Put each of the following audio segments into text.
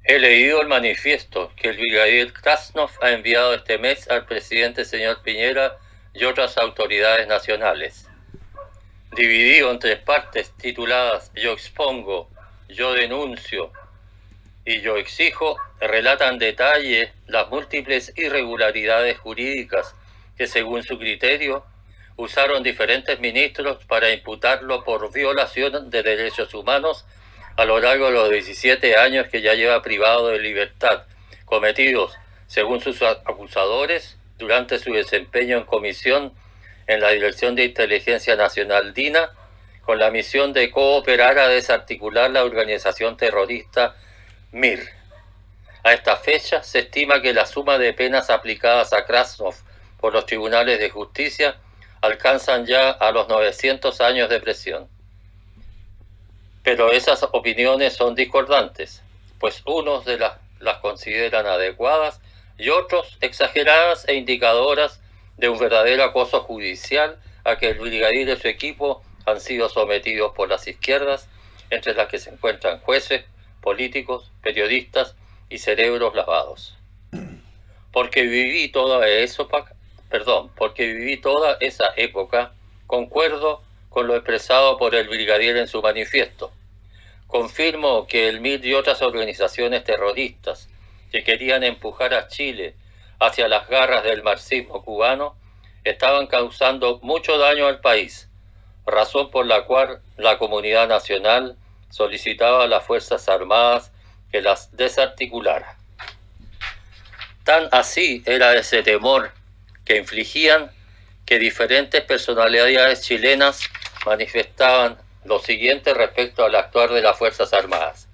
He leído el manifiesto que el brigadier Krasnov ha enviado este mes al presidente señor Piñera y otras autoridades nacionales. Dividido en tres partes tituladas Yo expongo, Yo denuncio y Yo exijo, relata en detalle las múltiples irregularidades jurídicas que, según su criterio, usaron diferentes ministros para imputarlo por violación de derechos humanos a lo largo de los 17 años que ya lleva privado de libertad, cometidos, según sus acusadores, durante su desempeño en comisión en la Dirección de Inteligencia Nacional DINA, con la misión de cooperar a desarticular la organización terrorista MIR. A esta fecha se estima que la suma de penas aplicadas a Krasnov por los tribunales de justicia alcanzan ya a los 900 años de prisión. Pero esas opiniones son discordantes, pues unos las consideran adecuadas y otros exageradas e indicadoras de un verdadero acoso judicial a que el brigadier y su equipo han sido sometidos por las izquierdas, entre las que se encuentran jueces, políticos, periodistas y cerebros lavados. Porque viví toda esa época, concuerdo con lo expresado por el brigadier en su manifiesto. Confirmo que el MIR y otras organizaciones terroristas que querían empujar a Chile hacia las garras del marxismo cubano estaban causando mucho daño al país, razón por la cual la comunidad nacional solicitaba a las Fuerzas Armadas que las desarticulara. Tan así era ese temor que infligían que diferentes personalidades chilenas manifestaban lo siguiente respecto al actuar de las Fuerzas Armadas.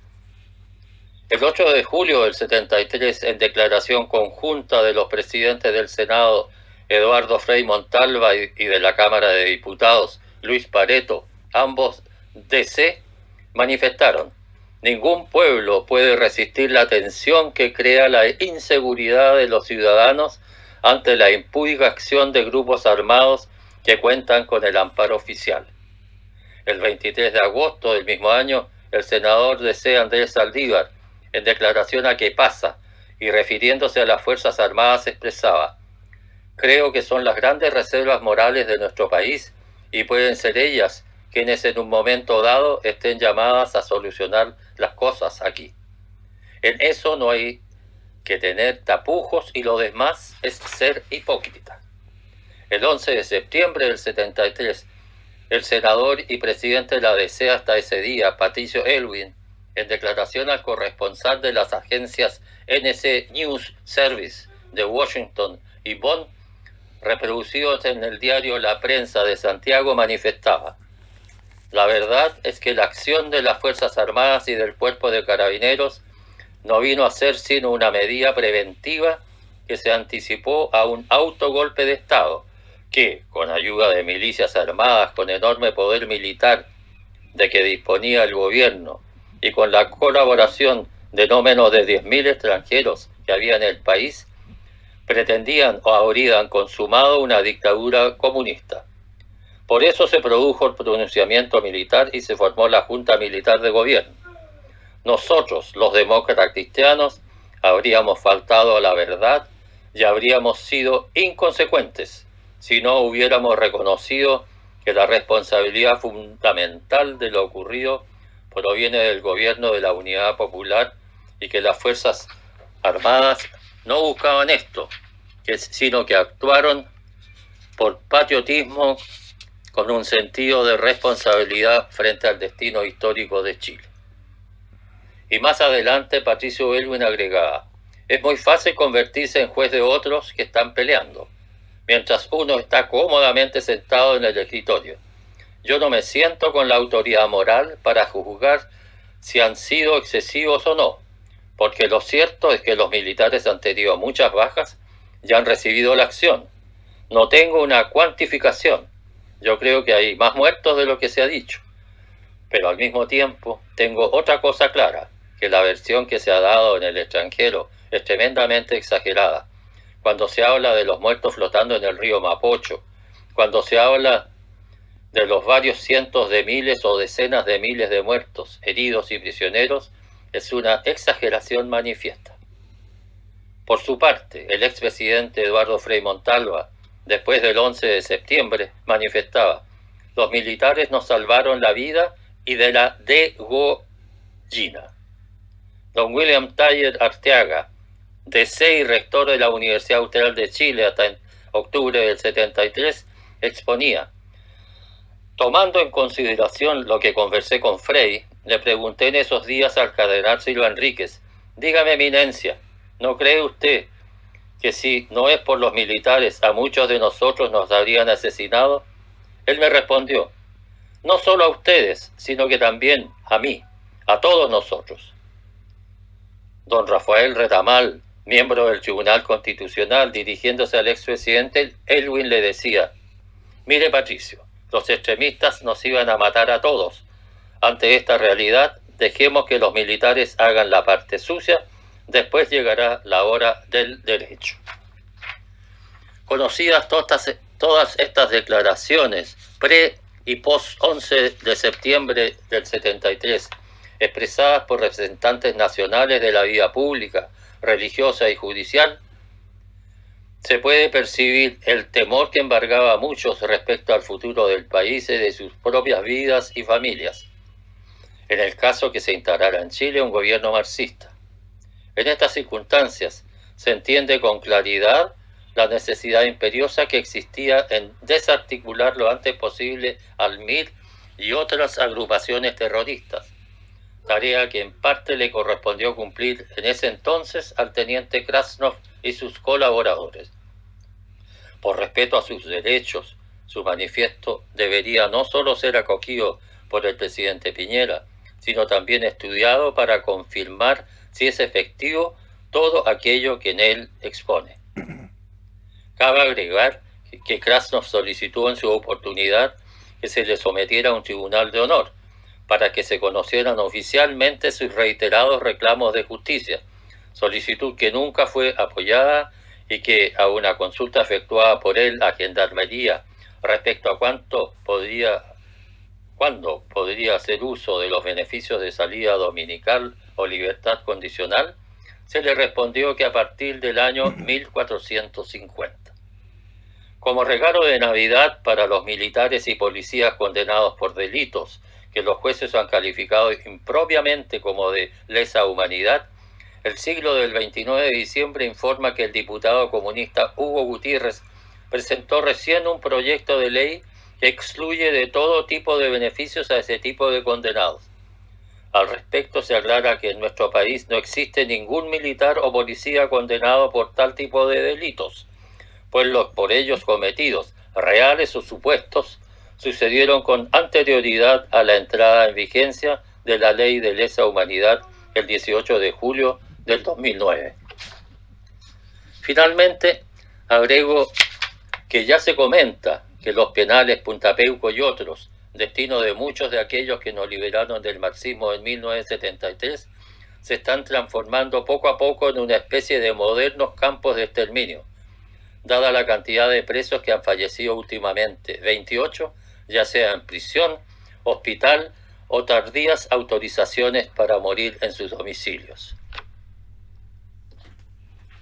El 8 de julio del 73, en declaración conjunta de los presidentes del Senado, Eduardo Frei Montalva, y de la Cámara de Diputados, Luis Pareto, ambos DC, manifestaron: ningún pueblo puede resistir la tensión que crea la inseguridad de los ciudadanos ante la impúdica acción de grupos armados que cuentan con el amparo oficial. El 23 de agosto del mismo año, el senador DC Andrés Saldívar, en declaración a ¿Qué pasa?, y refiriéndose a las Fuerzas Armadas, expresaba: creo que son las grandes reservas morales de nuestro país y pueden ser ellas quienes en un momento dado estén llamadas a solucionar las cosas aquí. En eso no hay que tener tapujos y lo demás es ser hipócrita. El 11 de septiembre del 73, el senador y presidente de la DC hasta ese día, Patricio Aylwin, en declaración al corresponsal de las agencias NBC News Service de Washington y Bonn, reproducidos en el diario La Prensa de Santiago, manifestaba: la verdad es que la acción de las Fuerzas Armadas y del Cuerpo de Carabineros no vino a ser sino una medida preventiva que se anticipó a un autogolpe de Estado que, con ayuda de milicias armadas con enorme poder militar de que disponía el gobierno y con la colaboración de no menos de 10.000 extranjeros que había en el país, pretendían o habrían consumado una dictadura comunista. Por eso se produjo el pronunciamiento militar y se formó la Junta Militar de Gobierno. Nosotros, los demócratas cristianos, habríamos faltado a la verdad y habríamos sido inconsecuentes si no hubiéramos reconocido que la responsabilidad fundamental de lo ocurrido proviene del gobierno de la Unidad Popular y que las Fuerzas Armadas no buscaban esto, sino que actuaron por patriotismo con un sentido de responsabilidad frente al destino histórico de Chile. Y más adelante Patricio Aylwin agregaba: es muy fácil convertirse en juez de otros que están peleando, mientras uno está cómodamente sentado en el escritorio. Yo no me siento con la autoridad moral para juzgar si han sido excesivos o no, porque lo cierto es que los militares han tenido muchas bajas y han recibido la acción. No tengo una cuantificación. Yo creo que hay más muertos de lo que se ha dicho. Pero al mismo tiempo tengo otra cosa clara, que la versión que se ha dado en el extranjero es tremendamente exagerada. Cuando se habla de los muertos flotando en el río Mapocho, cuando se habla de los varios cientos de miles o decenas de miles de muertos, heridos y prisioneros, es una exageración manifiesta. Por su parte, el expresidente Eduardo Frei Montalva, después del 11 de septiembre, manifestaba: los militares nos salvaron la vida y de la degollina. Don William Thayer Arteaga, DC y rector de la Universidad Austral de Chile hasta octubre del 73, exponía: tomando en consideración lo que conversé con Frei, le pregunté en esos días al cardenal Silva Enríquez: dígame, eminencia, ¿no cree usted que si no es por los militares a muchos de nosotros nos habrían asesinado? Él me respondió: no solo a ustedes, sino que también a mí, a todos nosotros. Don Rafael Retamal, miembro del Tribunal Constitucional, dirigiéndose al expresidente Elwin, le decía: mire, Patricio, los extremistas nos iban a matar a todos. Ante esta realidad, dejemos que los militares hagan la parte sucia, después llegará la hora del derecho. Conocidas todas estas declaraciones pre y post 11 de septiembre del 73, expresadas por representantes nacionales de la vida pública, religiosa y judicial, se puede percibir el temor que embargaba a muchos respecto al futuro del país y de sus propias vidas y familias, en el caso que se instalara en Chile un gobierno marxista. En estas circunstancias se entiende con claridad la necesidad imperiosa que existía en desarticular lo antes posible al MIR y otras agrupaciones terroristas, tarea que en parte le correspondió cumplir en ese entonces al teniente Krasnov y sus colaboradores. Por respeto a sus derechos, su manifiesto debería no solo ser acogido por el presidente Piñera, sino también estudiado para confirmar si es efectivo todo aquello que en él expone. Cabe agregar que Krasnov solicitó en su oportunidad que se le sometiera a un tribunal de honor para que se conocieran oficialmente sus reiterados reclamos de justicia, solicitud que nunca fue apoyada y que a una consulta efectuada por él a Gendarmería respecto a cuándo podría hacer uso de los beneficios de salida dominical o libertad condicional, se le respondió que a partir del año 1450. Como regalo de Navidad para los militares y policías condenados por delitos que los jueces han calificado impropiamente como de lesa humanidad, el Siglo del 29 de diciembre informa que el diputado comunista Hugo Gutiérrez presentó recién un proyecto de ley que excluye de todo tipo de beneficios a ese tipo de condenados. Al respecto se aclara que en nuestro país no existe ningún militar o policía condenado por tal tipo de delitos, pues los por ellos cometidos, reales o supuestos, sucedieron con anterioridad a la entrada en vigencia de la Ley de Lesa Humanidad el 18 de julio del 2009. Finalmente, agrego que ya se comenta que los penales Punta Peuco y otros, destino de muchos de aquellos que nos liberaron del marxismo en 1973, se están transformando poco a poco en una especie de modernos campos de exterminio, dada la cantidad de presos que han fallecido últimamente, 28, ya sea en prisión, hospital o tardías autorizaciones para morir en sus domicilios.